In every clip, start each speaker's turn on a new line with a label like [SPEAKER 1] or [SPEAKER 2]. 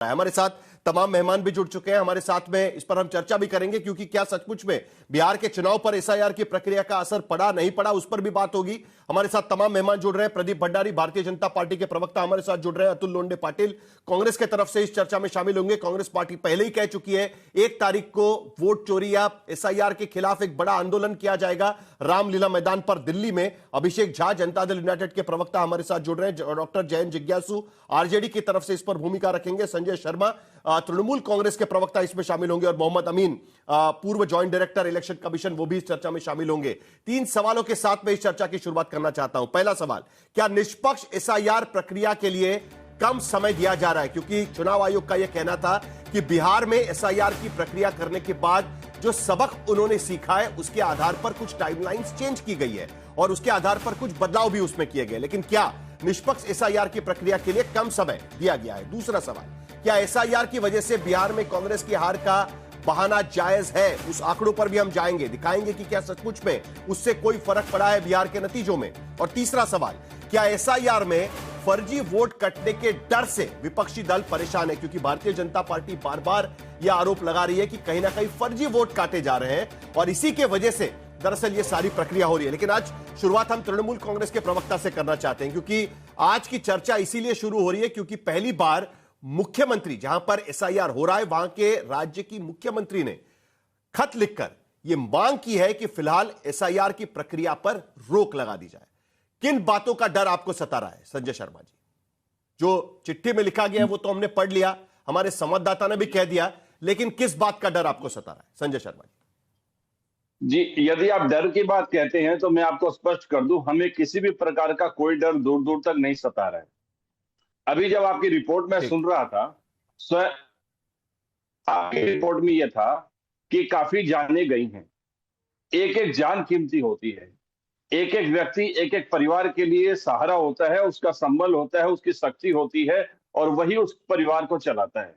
[SPEAKER 1] हमारे साथ तमाम मेहमान भी जुड़ चुके हैं हमारे साथ में, इस पर हम चर्चा भी करेंगे क्योंकि क्या सचमुच में बिहार के चुनाव पर एसआईआर की प्रक्रिया का असर पड़ा नहीं पड़ा, उस पर भी बात होगी। हमारे साथ तमाम मेहमान जुड़ रहे हैं। प्रदीप भंडारी भारतीय जनता पार्टी के प्रवक्ता हमारे साथ जुड़ रहे हैं। अतुल लोंढे पाटिल कांग्रेस की तरफ से इस चर्चा में शामिल होंगे। कांग्रेस पार्टी पहले ही कह चुकी है 1 तारीख को वोट चोरी या एसआईआर के खिलाफ एक बड़ा आंदोलन किया जाएगा रामलीला मैदान पर दिल्ली में। अभिषेक झा जनता दल यूनाइटेड के प्रवक्ता हमारे साथ जुड़ रहे हैं। डॉक्टर जयंत जिज्ञासु आरजेडी की तरफ से इस पर भूमिका रखेंगे। संजय शर्मा तृणमूल कांग्रेस के प्रवक्ता इसमें शामिल होंगे और मोहम्मद अमीन पूर्व जॉइंट डायरेक्टर इलेक्शन कमीशन, वो भी इस चर्चा में शामिल होंगे। 3 सवालों के साथ मैं इस चर्चा की शुरुआत करना चाहता हूं। पहला सवाल, क्या निष्पक्ष एसआईआर प्रक्रिया के लिए कम समय दिया जा रहा है? क्योंकि चुनाव आयोग का यह कहना था कि बिहार में एसआईआर की प्रक्रिया करने के बाद जो सबक उन्होंने सीखा है उसके आधार पर कुछ टाइमलाइंस चेंज की गई है और उसके आधार पर कुछ बदलाव भी उसमें किए गए, लेकिन क्या निष्पक्ष एसआईआर की प्रक्रिया के लिए कम समय दिया गया है? दूसरा सवाल, क्या एसआईआर की वजह से बिहार में कांग्रेस की हार का बहाना जायज है? उस आंकड़ों पर भी हम जाएंगे, दिखाएंगे कि क्या सचमुच में उससे कोई फर्क पड़ा है बिहार के नतीजों में। और तीसरा सवाल, क्या एसआईआर में फर्जी वोट कटने के डर से विपक्षी दल परेशान है? क्योंकि भारतीय जनता पार्टी बार बार यह आरोप लगा रही है कि कहीं ना कहीं फर्जी वोट काटे जा रहे हैं और इसी के वजह से दरअसल ये सारी प्रक्रिया हो रही है। लेकिन आज शुरुआत हम तृणमूल कांग्रेस के प्रवक्ता से करना चाहते हैं, क्योंकि आज की चर्चा इसीलिए शुरू हो रही है क्योंकि पहली बार मुख्यमंत्री, जहां पर एसआईआर हो रहा है वहां के राज्य की मुख्यमंत्री ने खत लिखकर यह मांग की है कि फिलहाल एसआईआर की प्रक्रिया पर रोक लगा दी जाए। किन बातों का डर आपको सता रहा है संजय शर्मा जी? जो चिट्ठी में लिखा गया है वो तो हमने पढ़ लिया, हमारे संवाददाता ने भी कह दिया, लेकिन किस बात का डर आपको सता रहा है संजय शर्मा जी?
[SPEAKER 2] जी, यदि आप डर की बात कहते हैं तो मैं आपको स्पष्ट कर दूं, हमें किसी भी प्रकार का कोई डर दूर दूर तक नहीं सता रहा है। अभी जब आपकी रिपोर्ट में सुन रहा था, स्वयं आपकी रिपोर्ट में यह था कि काफी जानें गई हैं। एक एक जान कीमती होती है। एक एक व्यक्ति, एक एक परिवार के लिए सहारा होता है, उसका संबल होता है, उसकी शक्ति होती है और वही उस परिवार को चलाता है।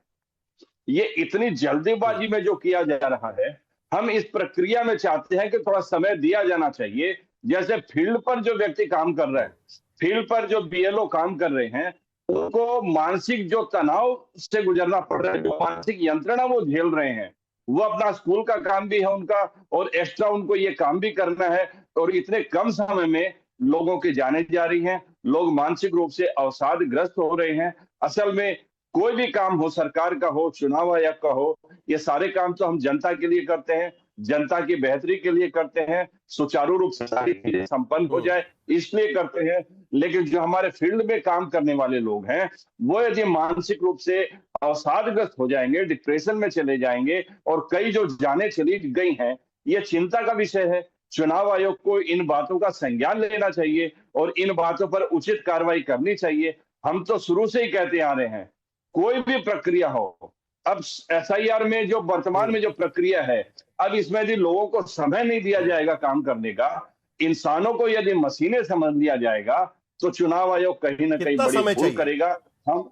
[SPEAKER 2] ये इतनी जल्दीबाजी में जो किया जा रहा है, हम इस प्रक्रिया में चाहते हैं कि थोड़ा समय दिया जाना चाहिए। जैसे फील्ड पर जो व्यक्ति काम कर रहा है, फील्ड पर जो बीएलओ काम कर रहे हैं, उनको मानसिक जो तनाव से गुजरना पड़ रहा है, जो मानसिक यंत्रणा वो झेल रहे हैं, वो अपना स्कूल का काम भी है उनका और एक्स्ट्रा उनको ये काम भी करना है और इतने कम समय में लोगों की जानें जा रही हैं, लोग मानसिक रूप से अवसादग्रस्त हो रहे हैं। असल में कोई भी काम हो, सरकार का हो, चुनाव आयोग का हो, ये सारे काम तो हम जनता के लिए करते हैं, जनता की बेहतरी के लिए करते हैं, सुचारू रूप से सारी चीजें संपन्न हो जाए इसलिए करते हैं। लेकिन जो हमारे फील्ड में काम करने वाले लोग हैं, वो यदि मानसिक रूप से अवसादग्रस्त हो जाएंगे, डिप्रेशन में चले जाएंगे और कई जो जानें चली गई हैं, ये चिंता का विषय है। चुनाव आयोग को इन बातों का संज्ञान लेना चाहिए और इन बातों पर उचित कार्रवाई करनी चाहिए। हम तो शुरू से ही कहते आ रहे हैं, कोई भी प्रक्रिया हो, अब एसआईआर में जो वर्तमान में जो प्रक्रिया है, अब इसमें यदि लोगों को समय नहीं दिया जाएगा काम करने का, इंसानों को यदि मशीनें समझ लिया जाएगा, तो चुनाव आयोग कहीं ना कहीं बड़ी भूल करेगा। हम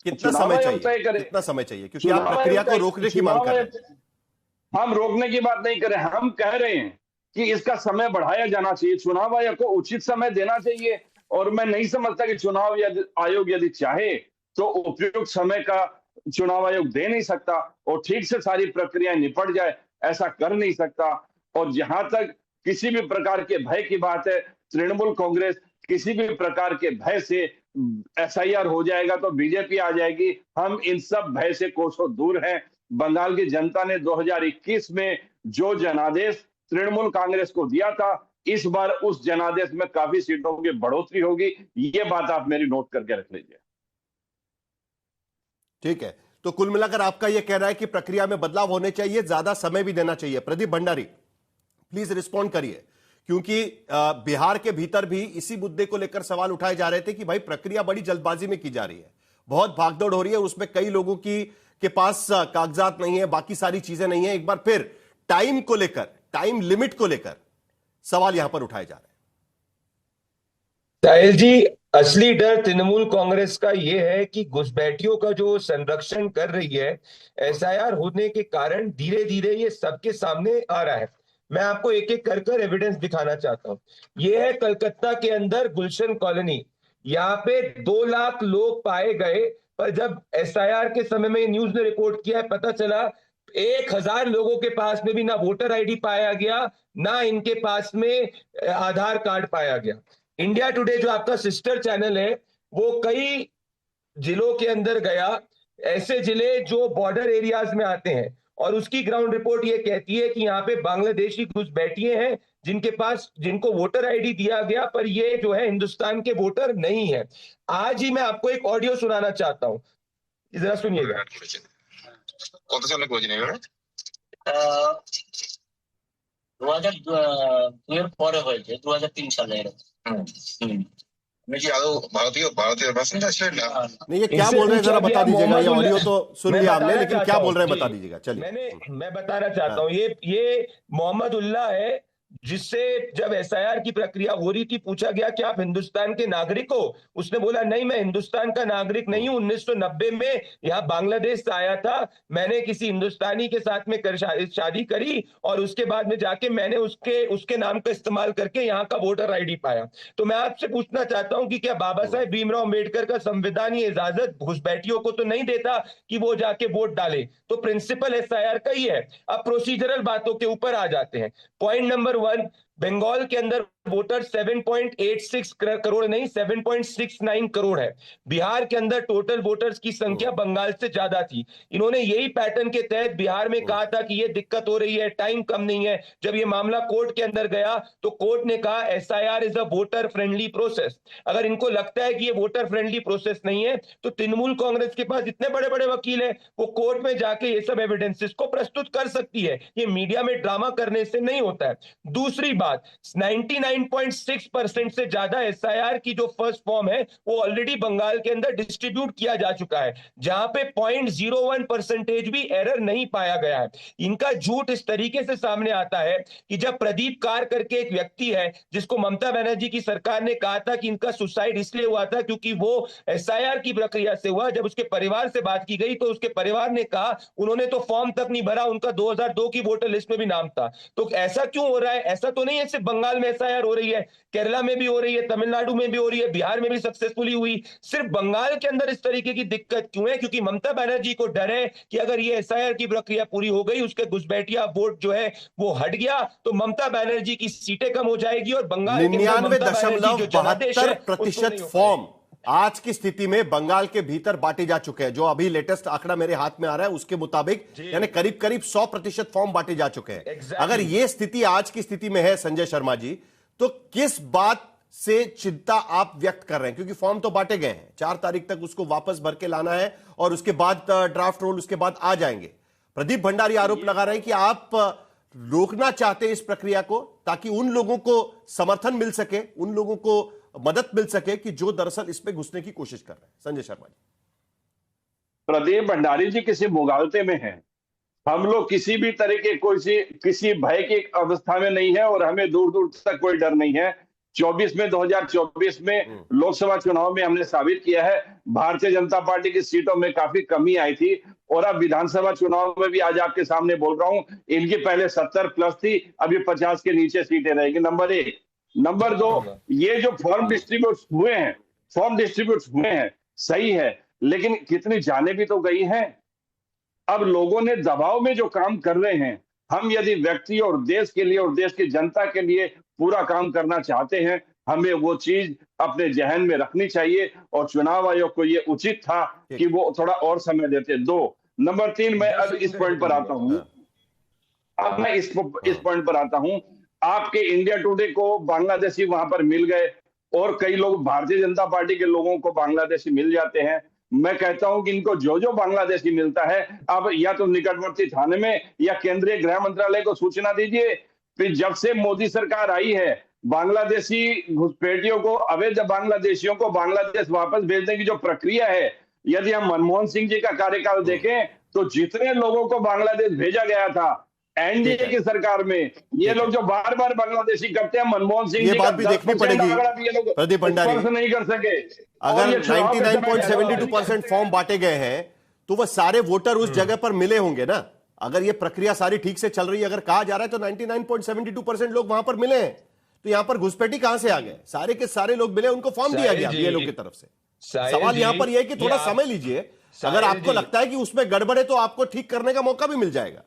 [SPEAKER 1] कितना समय चाहिए? कितना समय चाहिए? क्योंकि आप प्रक्रिया को रोकने की मांग कर रहे हैं।
[SPEAKER 2] हम रोकने की बात नहीं कर रहे, हम कह रहे हैं कि इसका समय बढ़ाया जाना चाहिए, चुनाव आयोग को उचित समय देना चाहिए। और मैं नहीं समझता कि चुनाव आयोग यदि चाहे तो उपयुक्त समय का चुनाव आयोग दे नहीं सकता और ठीक से सारी प्रक्रिया निपट जाए, ऐसा कर नहीं सकता। और जहां तक किसी भी प्रकार के भय की बात है, तृणमूल कांग्रेस किसी भी प्रकार के भय से एसआईआर हो जाएगा तो बीजेपी आ जाएगी, हम इन सब भय से कोसों दूर हैं। बंगाल की जनता ने 2021 में जो जनादेश तृणमूल कांग्रेस को दिया था, इस बार उस जनादेश में काफी सीटों की बढ़ोतरी होगी। ये बात आप मेरी नोट करके रख लीजिए।
[SPEAKER 1] ठीक है, तो कुल मिलाकर आपका यह कहना है कि प्रक्रिया में बदलाव होने चाहिए, ज्यादा समय भी देना चाहिए। प्रदीप भंडारी प्लीज रिस्पॉन्ड करिए, क्योंकि बिहार के भीतर भी इसी मुद्दे को लेकर सवाल उठाए जा रहे थे कि भाई प्रक्रिया बड़ी जल्दबाजी में की जा रही है, बहुत भागदौड़ हो रही है, उसमें कई लोगों के पास कागजात नहीं है, बाकी सारी चीजें नहीं है। एक बार फिर टाइम को लेकर, टाइम लिमिट को लेकर सवाल यहां पर उठाए जा रहे हैं।
[SPEAKER 3] साहिल जी, असली डर तृणमूल कांग्रेस का यह है कि घुसपैठियों का जो संरक्षण कर रही है, एसआईआर होने के कारण धीरे धीरे ये सबके सामने आ रहा है। मैं आपको एक एक कर एविडेंस दिखाना चाहता हूं। यह है कलकत्ता के अंदर गुलशन कॉलोनी। यहाँ पे 2 लाख लोग पाए गए पर जब एसआईआर के समय में न्यूज ने रिपोर्ट किया है, पता चला 1000 लोगों के पास में भी ना वोटर आईडी पाया गया, ना इनके पास में आधार कार्ड पाया गया। इंडिया टुडे जो आपका सिस्टर चैनल है, वो कई जिलों के अंदर गया, ऐसे जिले जो बॉर्डर एरियाज में आते हैं, और उसकी ग्राउंड रिपोर्ट ये कहती है कि यहाँ पे बांग्लादेशी घुसपैठिए हैं जिनको वोटर आईडी दिया गया, पर ये जो है हिंदुस्तान के वोटर नहीं है। आज ही मैं आपको एक ऑडियो सुनाना चाहता हूँ, जरा सुनिएगा।
[SPEAKER 4] কত সালে করেছেন এবারে?
[SPEAKER 5] 2002 এর পরে হয়েছে, 2003 সালে এরকম।
[SPEAKER 4] আপনি কি আদৌ ভারতীয় বাসিন্দা ছিলেন না?
[SPEAKER 1] नहीं, ये क्या बोल रहे हैं जरा बता दीजिएगा। ये ऑडियो तो सुन लिया आपने, लेकिन क्या बोल रहे हैं बता दीजिएगा। चलिए,
[SPEAKER 3] मैं बताना चाहता हूँ, ये मोहम्मद उल्लाह है, जिससे जब एसआईआर की प्रक्रिया हो रही थी पूछा गया कि आप हिंदुस्तान के नागरिक हो, उसने बोला नहीं, मैं हिंदुस्तान का नागरिक नहीं हूं, 1990 में यहां बांग्लादेश से आया था, मैंने किसी हिंदुस्तानी के साथ में शादी करी और उसके बाद में जाके मैंने उसके नाम का इस्तेमाल करके यहाँ का वोटर आईडी पाया। तो मैं आपसे पूछना चाहता हूं कि क्या बाबा साहेब भीमराव अम्बेडकर का संविधान ये इजाजत घुसपैठियों को तो नहीं देता कि वो जाके वोट डाले? तो प्रिंसिपल एसआईआर का ही है। अब प्रोसीजरल बातों के ऊपर आ जाते हैं। पॉइंट नंबर 1, बंगाल के अंदर वोटर 7.86 करोड़ नहीं, 7.69 करोड़ है। बिहार के अंदर टोटल वोटर्स की संख्या बंगाल से ज्यादा थी। इन्होंने यही पैटर्न के तहत बिहार में कहा था कि ये दिक्कत हो रही है, टाइम कम नहीं है। जब ये मामला कोर्ट के अंदर गया तो कोर्ट ने कहा SIR is a voter friendly process. अगर इनको लगता है कि ये वोटर फ्रेंडली प्रोसेस नहीं है तो तृणमूल कांग्रेस के पास इतने बड़े बड़े वकील है, वो कोर्ट में जाके ये सब एविडेंसेस को प्रस्तुत कर सकती है। ये मीडिया में ड्रामा करने से नहीं होता है। दूसरी बात, 99.6% से ज्यादा एसआईआर की जो फर्स्ट फॉर्म है वो ऑलरेडी बंगाल के अंदर डिस्ट्रीब्यूट किया जा चुका है, जहां पे 0.01% भी एरर नहीं पाया गया है। इनका झूठ इस तरीके से सामने आता है कि जब प्रदीप कार करके एक व्यक्ति है जिसको ममता बनर्जी की सरकार ने कहा था कि इनका सुसाइड इसलिए हुआ था क्योंकि वो एसआईआर की प्रक्रिया से हुआ, जब उसके परिवार से बात की गई तो उसके परिवार ने कहा उन्होंने तो फॉर्म तक नहीं भरा, उनका 2002 की वोटर लिस्ट में भी नाम था। तो ऐसा क्यों हो रहा है? ऐसा तो नहीं है सिर्फ बंगाल में एसआईआर हो रही है, केरला में भी हो रही है, तमिलनाडु में भी हो रही है, बिहार में भी सक्सेसफुली हुई। सिर्फ बंगाल के अंदर इस तरीके की दिक्कत क्यों है? क्योंकि ममता बनर्जी को डर है कि अगर ये एसआईआर की प्रक्रिया पूरी हो गई, उसके घुसपैठिया वोट जो है वो हट गया तो ममता बनर्जी की सीटें कम हो जाएगी और बंगाल
[SPEAKER 1] 99.72% फॉर्म आज की स्थिति में बंगाल के भीतर बांटे जा चुके हैं। जो अभी लेटेस्ट आंकड़ा मेरे हाथ में आ रहा है उसके मुताबिक यानी करीब करीब 100% फॉर्म बांटे जा चुके हैं। अगर यह स्थिति आज की स्थिति में है संजय शर्मा जी, तो किस बात से चिंता आप व्यक्त कर रहे हैं? क्योंकि फॉर्म तो बांटे गए हैं, 4 तारीख तक उसको वापस भर के लाना है और उसके बाद ड्राफ्ट रोल उसके बाद आ जाएंगे। प्रदीप भंडारी आरोप लगा रहे हैं कि आप रोकना चाहते हैं इस प्रक्रिया को ताकि उन लोगों को समर्थन मिल सके, उन लोगों को मदद मिल सके कि जो दरअसल इसमें घुसने की कोशिश कर रहे हैं। संजय शर्मा जी।
[SPEAKER 2] प्रदीप भंडारी जी किसी मुगालते में हैं। हम लोग किसी भी तरह के किसी भय की अवस्था में नहीं है और हमें दूर दूर तक कोई डर नहीं है। 2024 में लोकसभा चुनाव में हमने साबित किया है भारतीय जनता पार्टी की सीटों में काफी कमी आई थी और अब विधानसभा चुनाव में भी आज आपके सामने बोल रहा हूं, इनकी पहले 70 प्लस थी, अभी 50 के नीचे सीटें रहेगी। नंबर 1। नंबर 2, ये जो फॉर्म डिस्ट्रीब्यूट हुए हैं सही है, लेकिन कितनी जाने भी तो गई हैं। अब लोगों ने दबाव में जो काम कर रहे हैं, हम यदि व्यक्ति और देश के लिए और देश की जनता के लिए पूरा काम करना चाहते हैं, हमें वो चीज अपने जहन में रखनी चाहिए और चुनाव आयोग को ये उचित था कि वो थोड़ा और समय देते। 2। नंबर 3, मैं अब इस पॉइंट पर आता हूं। आपके इंडिया टुडे को बांग्लादेशी वहां पर मिल गए और कई लोग भारतीय जनता पार्टी के लोगों को बांग्लादेशी मिल जाते हैं। मैं कहता हूं कि इनको जो जो बांग्लादेशी मिलता है, अब या तो निकटवर्ती थाने में या केंद्रीय गृह मंत्रालय को सूचना दीजिए। फिर जब से मोदी सरकार आई है, बांग्लादेशी घुसपैठियों को, अवैध बांग्लादेशियों को बांग्लादेश वापस भेजने की जो प्रक्रिया है, यदि हम मनमोहन सिंह जी का कार्यकाल देखें तो जितने लोगों को बांग्लादेश भेजा गया था एनडीए की सरकार में, ये लोग जो बार बार बांग्लादेशी करते हैं, मनमोहन सिंह जी
[SPEAKER 1] बात भी देखनी पड़ेगी प्रदीप भंडारी,
[SPEAKER 2] नहीं कर सके।
[SPEAKER 1] अगर 99.72% फॉर्म बांटे गए हैं तो वह सारे वोटर उस जगह पर मिले होंगे ना। अगर ये प्रक्रिया सारी ठीक से चल रही है, अगर कहा जा रहा है तो 99.72% लोग वहां पर मिले हैं, तो यहां पर घुसपैठी कहां से आ गए? सारे के सारे लोग मिले, उनको फॉर्म दिया गया ये लोग की तरफ से। सवाल यहां पर यह है कि थोड़ा समय लीजिए, अगर
[SPEAKER 3] साहिल
[SPEAKER 1] आपको
[SPEAKER 3] जी,
[SPEAKER 1] लगता है कि उसमें गड़बड़ है तो आपको ठीक करने का मौका भी मिल जाएगा।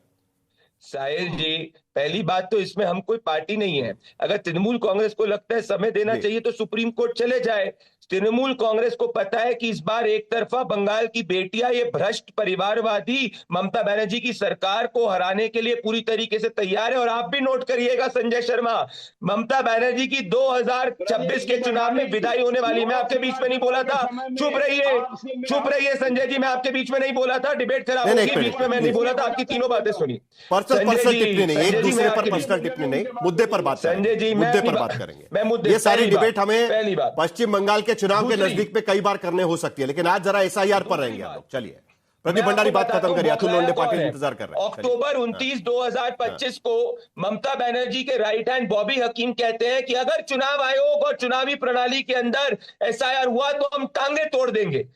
[SPEAKER 3] साहिल जी, पहली बात तो इसमें हम कोई पार्टी नहीं है। अगर तृणमूल कांग्रेस को लगता है समय देना
[SPEAKER 1] जी।
[SPEAKER 3] चाहिए तो सुप्रीम कोर्ट चले जाए। तृणमूल कांग्रेस को पता है कि इस बार एक तरफा बंगाल की बेटियां ये भ्रष्ट परिवारवादी ममता बनर्जी की सरकार को हराने के लिए पूरी तरीके से तैयार है। और आप भी नोट करिएगा संजय शर्मा, ममता बनर्जी की 2026 के चुनाव में विदाई होने वाली। मैं आपके बीच में नहीं बोला था, चुप रहिए, चुप रहिए संजय जी, मैं आपके बीच में नहीं बोला था, डिबेट खराब
[SPEAKER 1] नहीं,
[SPEAKER 3] होगी, बीच में मैं नहीं बोला था, आपकी तीनों बातें सुनी।
[SPEAKER 1] पर्सनल टिप्पणी नहीं, एक दूसरे पर
[SPEAKER 3] आपके
[SPEAKER 1] पर्सनल टिप्पणी नहीं, मुद्दे पर बात
[SPEAKER 3] संजय
[SPEAKER 1] करेंगे,
[SPEAKER 3] जी,
[SPEAKER 1] मुद्दे
[SPEAKER 3] मैं
[SPEAKER 1] पर बात करेंगे।
[SPEAKER 3] मैं मुद्दे,
[SPEAKER 1] ये सारी
[SPEAKER 3] पहली
[SPEAKER 1] डिबेट
[SPEAKER 3] बात,
[SPEAKER 1] हमें
[SPEAKER 3] पहली बात,
[SPEAKER 1] पश्चिम बंगाल के चुनाव के
[SPEAKER 3] दूसरी,
[SPEAKER 1] नजदीक पे कई बार करने हो सकती है, लेकिन आज जरा एसआईआर पर रहेंगे हम लोग। चलिए प्रदीप भंडारी बात खत्म करिए, अतुल लोंढे पाटिल इंतजार कर रहे हैं।
[SPEAKER 3] अक्टूबर 29, 2025 को ममता बनर्जी के राइट हैंड बॉबी हकीम कहते हैं कि अगर चुनाव आयोग और चुनावी प्रणाली के अंदर एसआईआर हुआ तो हम टांगे तोड़ देंगे।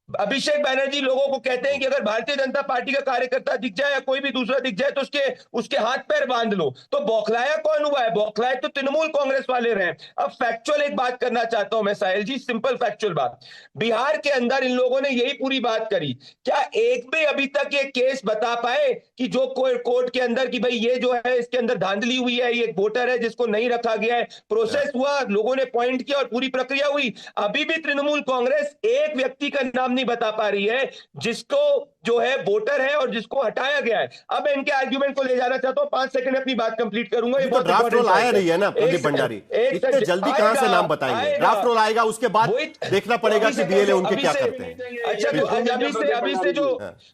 [SPEAKER 3] अभिषेक बनर्जी लोगों को कहते हैं कि अगर भारतीय जनता पार्टी का कार्यकर्ता दिख जाए या कोई भी दूसरा दिख जाए तो उसके हाथ पैर बांध लो। तो बौखलाया कौन हुआ है? बौखलाए तो तृणमूल कांग्रेस वाले रहे। अब फैक्चुअल एक बात करना चाहता हूं मैं साहिल जी, सिंपल फैक्चुअल बात। बिहार के अंदर इन लोगों ने यही पूरी बात करी। क्या एक भी अभी तक ये केस बता पाए कि जो कोर्ट के अंदर कि भाई ये जो है इसके अंदर धांधली हुई है, ये वोटर है जिसको नहीं रखा गया है, प्रोसेस हुआ, लोगों ने पॉइंट किया और पूरी प्रक्रिया हुई? अभी भी तृणमूल कांग्रेस एक व्यक्ति का नाम नहीं बता पा रही है जिसको जो है वोटर है और जिसको हटाया गया है। अब मैं इनके आर्ग्यूमेंट को ले जाना चाहता हूं, 5 सेकंड अपनी बात कंप्लीट करूंगा। ये
[SPEAKER 1] तो
[SPEAKER 3] बहुत
[SPEAKER 1] ड्राफ्ट रोल आया नहीं है ना प्रदीप
[SPEAKER 3] एक
[SPEAKER 1] भंडारी,
[SPEAKER 3] सेकंड,
[SPEAKER 1] इतने जल्दी कहां से नाम बताएंगे? ड्राफ्ट रोल आएगा, उसके बाद देखना पड़ेगा कि बीएलए उनके क्या करते हैं।
[SPEAKER 3] अच्छा, तो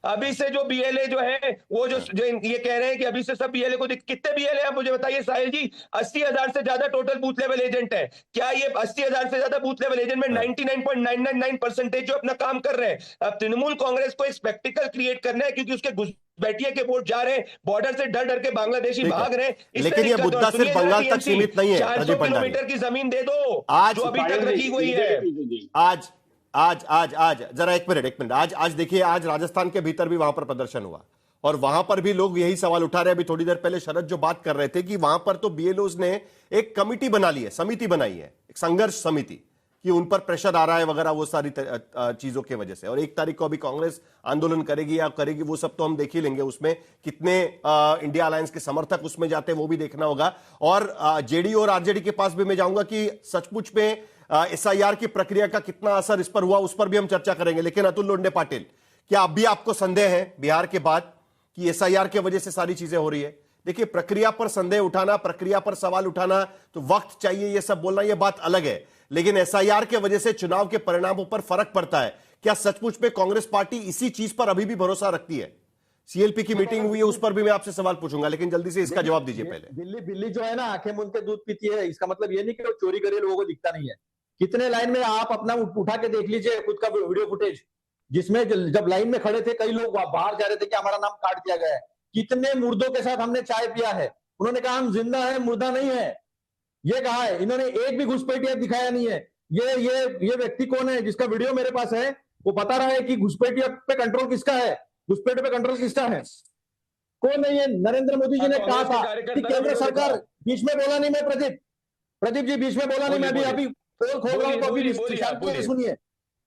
[SPEAKER 3] अभी से जो बीएलए जो है वो जो ये कह रहे हैं कि अभी से सब बीएलए को कितने बीएलए हैं मुझे बताइए साहिल जी? 80,000 से ज्यादा टोटल बूथ लेवल एजेंट है। क्या ये 80,000 से ज्यादा बूथ लेवल एजेंट में 99.999% जो अपना काम कर रहे हैं? अब तृणमूल कांग्रेस को एक स्पेक्टिकल क्रिएट करना है क्योंकि उसके घुसपैठिए के वोट जा रहे हैं, बॉर्डर से डर डर के बांग्लादेशी भाग रहे हैं।
[SPEAKER 1] लेकिन ये मुद्दा सिर्फ बंगाल तक सीमित नहीं है।
[SPEAKER 3] 400 किलोमीटर की जमीन दे दो
[SPEAKER 1] आज
[SPEAKER 3] जो अभी तक रखी हुई है।
[SPEAKER 1] आज जरा एक मिनट आज देखिए, आज राजस्थान के भीतर भी वहां पर प्रदर्शन हुआ और वहां पर भी लोग यही सवाल उठा रहे हैं। अभी थोड़ी देर पहले शरद जो बात कर रहे थे कि वहां पर तो बीएलओज ने एक कमिटी बना ली है, समिति बनाई है, एक संघर्ष समिति, कि उन पर प्रेशर आ रहा है वगैरह, वो सारी चीजों की वजह से। और 1 तारीख को अभी कांग्रेस आंदोलन करेगी या करेगी, वो सब तो हम देख ही लेंगे। उसमें कितने इंडिया अलायंस के समर्थक उसमें जाते हैं वो भी देखना होगा। और जेडीयू और आरजेडी के पास भी मैं जाऊंगा कि सचमुच में एसआईआर की प्रक्रिया का कितना असर इस पर हुआ, उस पर भी हम चर्चा करेंगे। लेकिन अतुल लोंढे पाटिल, क्या अभी आपको संदेह है बिहार के बाद कि एसआईआर की वजह से सारी चीजें हो रही है? देखिए, प्रक्रिया पर संदेह उठाना, प्रक्रिया पर सवाल उठाना तो वक्त चाहिए, ये सब बोलना, ये बात अलग है। लेकिन एसआईआर के वजह से चुनाव के परिणामों पर फर्क पड़ता है। क्या सचमुच में कांग्रेस पार्टी इसी चीज पर अभी भी भरोसा रखती है? सीएलपी की मीटिंग हुई है, उस पर भी मैं आपसे सवाल पूछूंगा, लेकिन जल्दी से इसका जवाब दीजिए पहले।
[SPEAKER 6] बिल्ली जो है ना, आंखें मूंद के दूध पीती है, इसका मतलब ये नहीं कि वो चोरी करे लोगों को दिखता नहीं है। कितने लाइन में आप अपना उठा के देख लीजिए खुद का वीडियो फुटेज, जिसमें जब लाइन में खड़े थे कई लोग बाहर जा रहे थे कि हमारा नाम काट दिया गया है। कितने मुर्दों के साथ हमने चाय पिया है, उन्होंने कहा हम जिंदा है, मुर्दा नहीं है, ये कहा है। इन्होंने एक भी घुसपैठिया दिखाया नहीं है। ये व्यक्ति कौन है जिसका वीडियो मेरे पास है? वो बता रहा है कि घुसपैठिया पे कंट्रोल किसका है, घुसपैठे पे कंट्रोल किसका है? कौन नहीं है? नरेंद्र मोदी जी ने कहा था कि केंद्र सरकार, बीच में बोला नहीं मैं, प्रदीप जी बीच में बोला नहीं मैं, अभी पोल खोल रहा हूं तो अभी शांति सुनिए।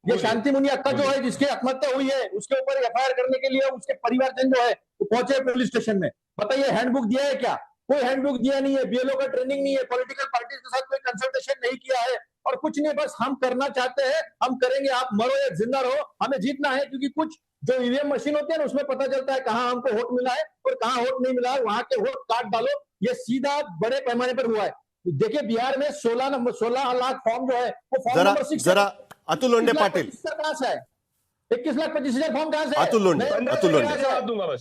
[SPEAKER 6] ये शांति मुनि अक्का जो है, जिसकी आत्महत्या हुई है, उसके ऊपर एफआईआर करने के लिए उसके परिवारजन जो है वो पहुंचे पुलिस स्टेशन में। बताइए, हैंडबुक दिया है क्या? कोई हैंडबुक दिया नहीं है, बीएलओ का ट्रेनिंग नहीं है, पॉलिटिकल पार्टीज के साथ कोई कंसल्टेशन नहीं किया है और कुछ नहीं। बस हम करना चाहते हैं, हम करेंगे, आप मरो या जिंदा रहो, हमें जीतना है। क्योंकि कुछ जो ईवीएम मशीन होती है ना, उसमें पता चलता है कहां हमको वोट मिला है और कहां वोट नहीं मिला है, वहां के वोट काट डालो। ये सीधा बड़े पैमाने पर हुआ है। देखिए, बिहार में 16 लाख फॉर्म जो है वो फॉर्म नंबर 6
[SPEAKER 1] जरा अतुल लोंढे पाटिल,
[SPEAKER 6] कहां से है? 21,25,000 फॉर्म कहां से?
[SPEAKER 1] अतुल लोंढे
[SPEAKER 3] जवाब दूंगा बस।